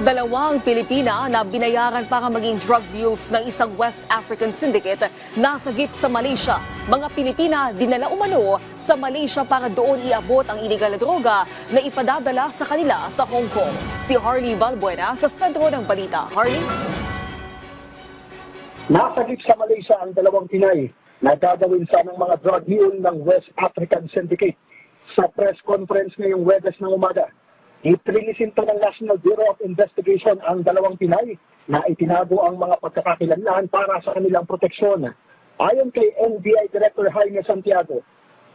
Dalawang Pilipina na binayaran para maging drug mules ng isang West African syndicate nasagip sa Malaysia. Mga Pilipina dinala umano sa Malaysia para doon iabot ang iligal na droga na ipadadala sa kanila sa Hong Kong. Si Harley Valbuena sa sentro ng balita. Harley? Nasagip sa Malaysia ang dalawang Pinay na gagawin sa mga drug mule ng West African syndicate. Sa press conference ngayong Webes ng umaga, itrinisinto ng National Bureau of Investigation ang dalawang Pinay na itinago ang mga pagkakakilanlan para sa kanilang proteksyon. Ayon kay NBI Director Jaime Santiago,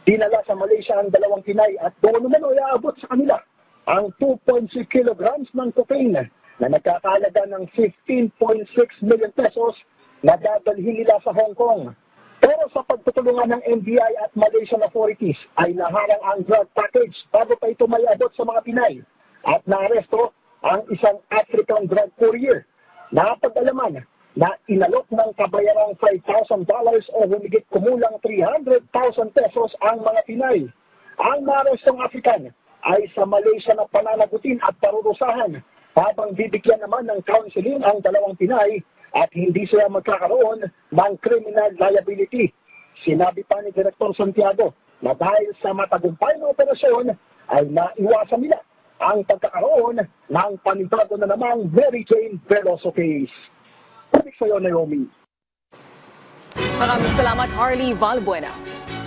dinala sa Malaysia ang dalawang Pinay at doon naman iaabot sa kanila ang 2.6 kilograms ng cocaine na nagkakahalaga ng 15.6 million pesos na dadalhin nila sa Hong Kong. Pero sa pagtutulungan ng NBI at Malaysian authorities ay naharang ang drug package bago pa ito may abot sa mga Pinay. At naaresto ang isang African drug courier na pag-alaman na inalok ng kabayarang $5,000 o humigit kumulang 300,000 pesos ang mga Pinay. Ang naarestong African ay sa Malaysia na pananagutin at parurusahan habang bibigyan naman ng counseling ang dalawang Pinay at hindi sila magkakaroon ng criminal liability. Sinabi pa ni Director Santiago na dahil sa matagumpay na operasyon ay naiwasan nila ang pagkakaroon ng panibago na namang Mary Jane Veloso case. Balik sa'yo, Naomi. Maraming salamat, Harley Valbuena.